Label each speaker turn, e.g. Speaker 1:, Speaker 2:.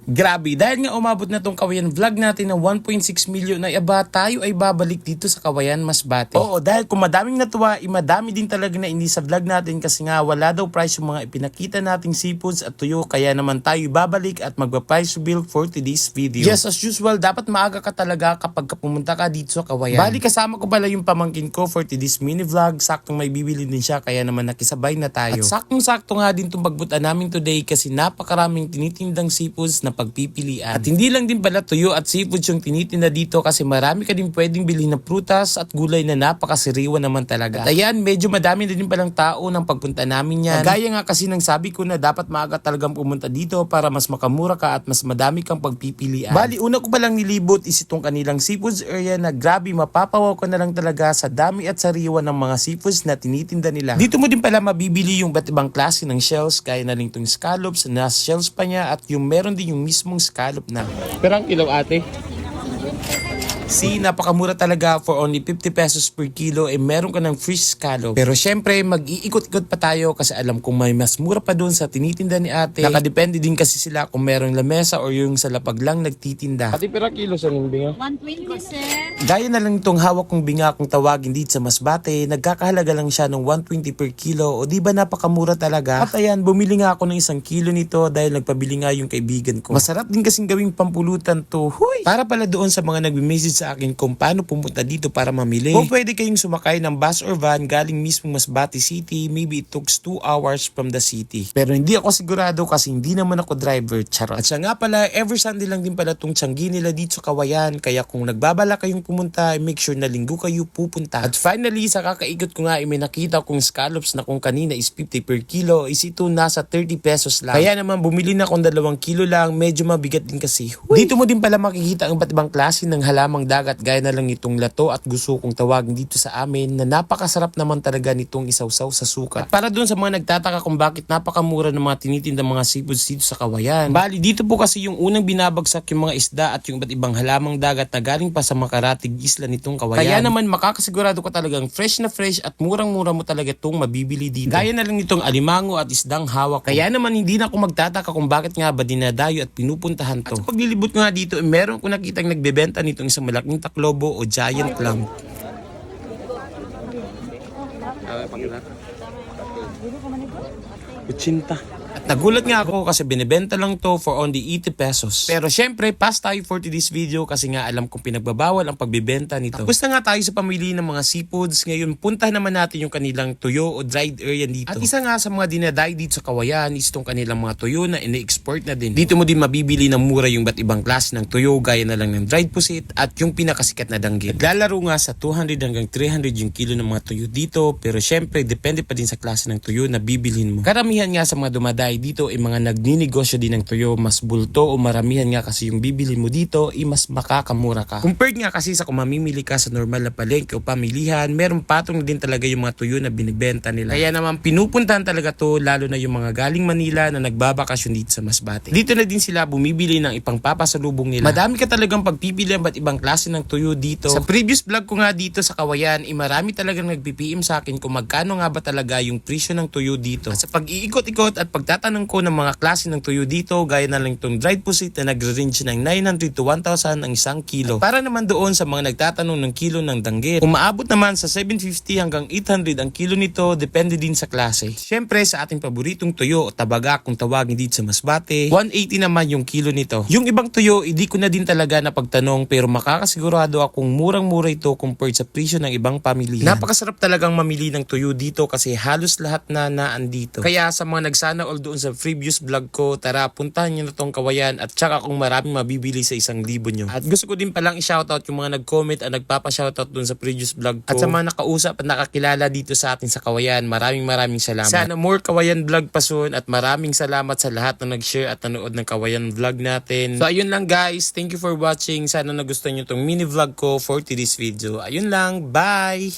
Speaker 1: Grabe, dahil nga umabot na tong Kawayan vlog natin ng 1.6 million na aba, tayo ay babalik dito sa Kawayan Masbate. Oo, dahil kung madaming natuwa, madami din talaga na hindi sa vlog natin kasi nga wala daw price yung mga ipinakita nating seafoods at tuyo, kaya naman tayo babalik at magpa-price reveal for today's video. Yes, as usual, dapat maaga ka talaga kapag pumunta ka dito sa Kawayan. Bali, kasama ko pala yung pamangkin ko for today's mini vlog, saktong may bibili din siya kaya naman nakisabay na tayo. At saktong-sakto nga din itong pagbutan namin today kasi napakaraming tinitindang seafoods na pagpipilian. At hindi lang din pala tuyo at seafood yung tinitinda dito kasi marami ka din pwedeng bilhin na prutas at gulay na napakasiriwa naman talaga. At ayan, medyo madami na din palang tao ng pagpunta namin yan. Gaya nga kasi nang sabi ko na dapat maaga talagang pumunta dito para mas makamura ka at mas madami kang pagpipilian. Bali, una ko palang nilibot is itong kanilang seafoods area na grabe, mapapawaw ko na lang talaga sa dami at sariwa ng mga seafoods na tinitinda nila. Dito mo din pala mabibili yung ba't ibang klase ng shells, kaya na rin itong scallops na shells pa niya at yung meron din yung mismong scallop na. Pero ang kilo ate? Napakamura talaga for only 50 pesos per kilo meron ka ng fish scallop. Pero syempre mag-iikot-ikot pa tayo kasi alam kong may mas mura pa doon sa tinitinda ni ate. Nakadepende din kasi sila kung merong lamesa or yung sa lapag lang nagtitinda. Ate, pero kilo sa ng binga?
Speaker 2: 120 sir.
Speaker 1: Gaya na lang itong hawak kong binga kung tawagin dito sa Masbate, nagkakahalaga lang siya ng 120 per kilo o di ba napakamura talaga? At ayan, bumili nga ako ng 1 kilo nito dahil nagpabili nga yung kaibigan ko. Masarap din kasing gawing pampulutan to. Huy! Para pala doon sa mga nagme-message sa akin kung paano pumunta dito para mamili. Kung pwede kayong sumakay ng bus or van galing mismo Masbate City, maybe it takes 2 hours from the city. Pero hindi ako sigurado kasi hindi naman ako driver, charot. At siya nga pala, every Sunday lang din pala tong tiyanggi nila dito sa Kawayan, kaya kung nagbabala kayong pumunta, make sure na linggo kayo pupunta. At finally, sa kakaikot ko nga, may nakita kong scallops na kung kanina is 50 per kilo, is ito nasa 30 pesos lang. Kaya naman bumili na akong 2 kilo lang, medyo mabigat din kasi. Huy! Dito mo din pala makikita ang iba't ibang klase ng halamang dagat, gaya na lang itong lato at gusto kong tawagin dito sa amin na napakasarap naman talaga nitong isawsaw sa suka. At para dun sa mga nagtataka kung bakit napakamura ng mga tinitinda mga seafoods dito sa Kawayan, bali dito po kasi yung unang binabagsak yung mga isda at yung iba't ibang halamang dagat na galing pa sa makaratig isla nitong Kawayan. Kaya naman makakasigurado ka talagang fresh na fresh at murang-mura mo talaga itong mabibili dito. Gaya na lang itong alimango at isdang hawak ko. Kaya naman hindi na ako magtataka kung bakit nga ba dinadayo at pinupuntahan to. At paglilibot ko nga dito, meron ko nakitang nagbebenta nitong isang malaking taklobo o giant clam. Kuchinta. At nagulat nga ako kasi binibenta lang to for only 80 pesos. Pero syempre, pass tayo for today's video kasi nga alam kong pinagbabawal ang pagbibenta nito. Tapos na nga tayo sa pamili ng mga seafoods. Ngayon, puntahan naman natin yung kanilang tuyo o dried area dito. At isa nga sa mga dinaday dito sa Kawayan is itong kanilang mga tuyo na ine-export na din. Dito mo din mabibili ng mura yung ba't ibang klase ng tuyo gaya na lang ng dried pusit at yung pinakasikat na danggit. Naglalaro nga sa 200 hanggang 300 yung kilo ng mga tuyo dito, pero syempre depende pa din sa klase ng tuyo na bibilhin mo. Karamihan nga sa mga dumaday dito ay mga nagninegosyo din ng tuyo, mas bulto o maramihan nga kasi yung bibili mo dito ay mas makakamura ka. Compared nga kasi sa kung mamimili ka sa normal na palengke o pamilihan, meron patong na din talaga yung mga tuyo na binibenta nila. Kaya naman pinupuntahan talaga to lalo na yung mga galing Manila na nagbabakasyon dito sa Masbate. Dito na din sila bumibili ng ipang papasalubong nila. Madami ka talagang pagpipili ang ba't ibang klase ng tuyo dito. Sa previous vlog ko nga dito sa Kawayan, marami talagang nagpi-PM sa akin kung magkano nga ba talaga yung presyo ng tuyo dito. At sa pag-iikot-ikot at pagtatanong ko ng mga klase ng tuyo dito, gaya na lang itong dried pusit na nagre-range ng 900 to 1,000 ang 1 kilo. At para naman doon sa mga nagtatanong ng kilo ng danggit, umaabot naman sa 750 hanggang 800 ang kilo nito, depende din sa klase. Syempre sa ating paboritong tuyo o tabaga kung tawagin dito sa Masbate, 180 naman yung kilo nito. Yung ibang tuyo, hindi ko na din talaga napagtanong pero makakasigurado akong murang-mura ito compared sa presyo ng ibang pamilihan. Napakasarap talagang mamili ng tuyo dito kasi halos lahat na naandito. Kaya sa mga nagsana all doon sa previous vlog ko, tara puntahan nyo na tong Kawayan at tsaka kung maraming mabibili sa 1,000 nyo. At gusto ko din palang i-shoutout yung mga nag-comment at nagpapa-shoutout doon sa previous vlog ko. At sa mga nakausap at nakakilala dito sa atin sa Kawayan, maraming salamat. Sana more Kawayan vlog pa soon at maraming salamat sa lahat na nag-share at nanood ng Kawayan vlog natin. So ayun lang guys, thank you for watching. Sana nagustuhan nyo tong mini vlog ko for today's video. Ayun lang, bye!